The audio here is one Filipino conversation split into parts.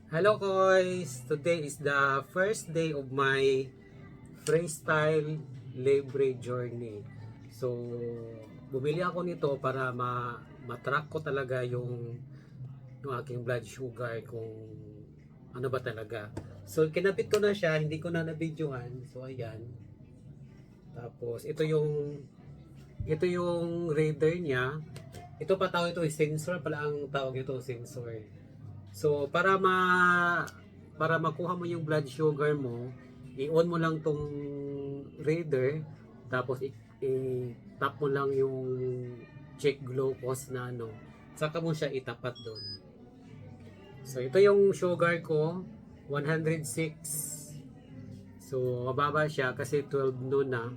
Hello guys! Today is the first day of my freestyle libre journey. So, bumili ako nito para matrack ko talaga yung aking blood sugar kung ano ba talaga. So, kinabit ko na siya, hindi ko na na-videohan. So, ayan. Tapos, ito yung radar niya. Ito pa tawag ito, sensor pala ang tawag ito, sensor. So, para makuha mo yung blood sugar mo, i-on mo lang tong reader, tapos i-tap mo lang yung check glucose na ano, saka mo siya itapat doon. So, ito yung sugar ko, 106. So, mababa siya kasi 12 noon na.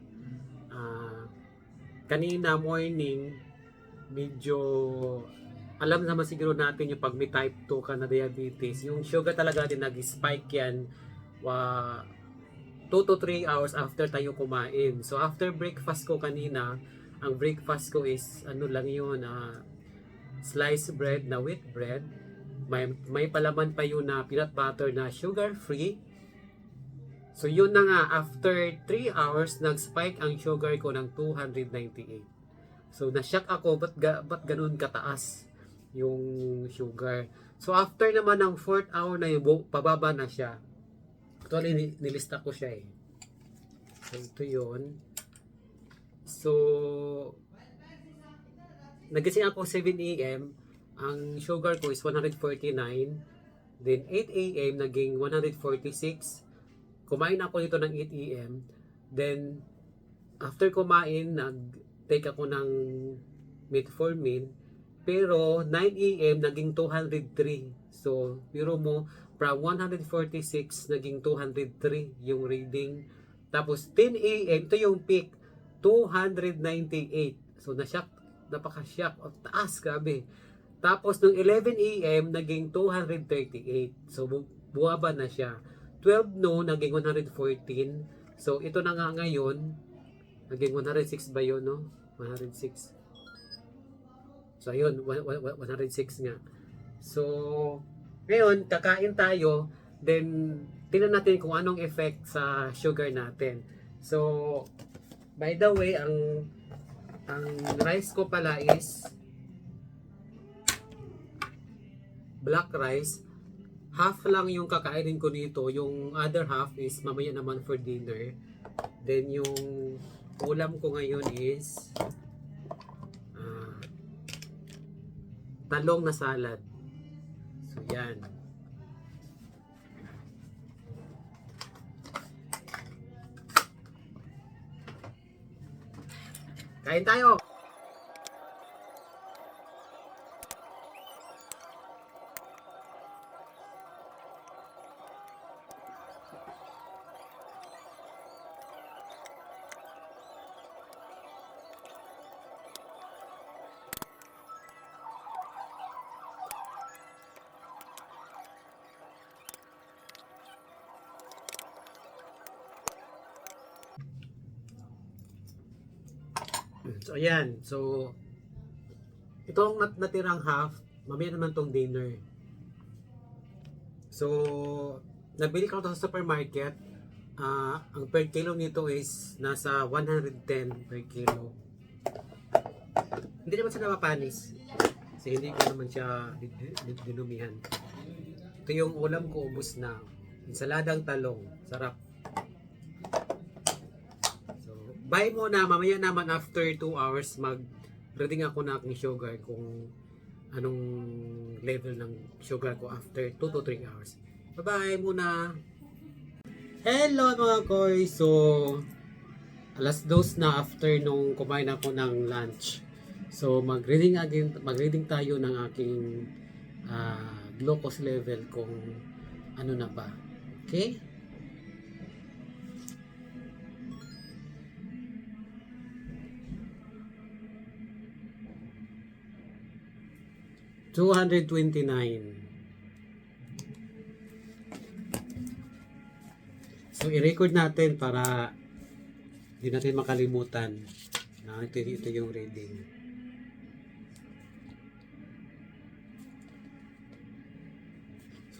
Kanina morning, medyo alam naman siguro natin yung pag may type 2 ka na diabetes, yung sugar talaga din nag-spike yan 2 to 3 hours after tayo kumain. So after breakfast ko kanina, ang breakfast ko is ano lang yun, sliced bread na wheat bread. May palaman pa yun na peanut butter na sugar free. So yun na nga, after 3 hours, nag-spike ang sugar ko ng 298. So na-shock ako, ba't ganun kataas yung sugar. So after naman ng 4th hour na yun, pababa na siya. Actually, nilista ko siya eh. So ito yun. So, nagising ako 7 a.m. Ang sugar ko is 149. Then 8 a.m. naging 146. Kumain ako nito ng 8 a.m. Then, after kumain, nag-take ako ng metformin. Pero 9 a.m. naging 203. So, biro mo, from 146 naging 203 yung reading. Tapos 10 a.m. ito yung peak, 298. So, napaka-shock. O, taas, grabe. Tapos, nung 11 a.m. naging 238. So, buwaba na siya. 12 noon, naging 114. So, ito na nga ngayon, naging 106 ba yun, no? 106. So, ayun, 106 nga. So, ngayon, kakain tayo, then, tingnan natin kung anong effect sa sugar natin. So, by the way, ang rice ko pala is black rice. Half lang yung kakainin ko dito. Yung other half is mamaya naman for dinner. Then, yung ulam ko ngayon is talong na salad. So, yan. Kain tayo! So, ayan. So, itong natirang half, mamaya naman tong dinner. So, nabili ko ito sa supermarket. Ang per kilo nito is nasa 110 per kilo. Hindi naman siya mapanis. Kasi hindi ko naman siya dinumihan. Ito yung ulam ko, ubos na. Insaladang talong. Sarap. So, buy mo na. Mamaya naman after 2 hours, mag-reading ako na aking sugar kung anong level ng sugar ko after 2 to 3 hours. Bye-bye muna! Hello mga koy! So, alas 2 na after nung kumain ako ng lunch. So, mag-reading tayo ng aking glucose level kung ano na ba. Okay? $229. So, i-record natin para hindi natin makalimutan na ito yung reading.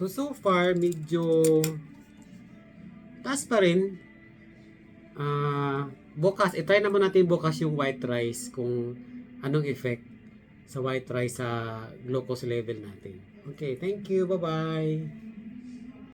So, So far, medyo taas pa rin. Bukas, itry naman natin bukas yung white rice kung anong effect sa white rice sa glucose level natin. Okay, thank you. Bye-bye.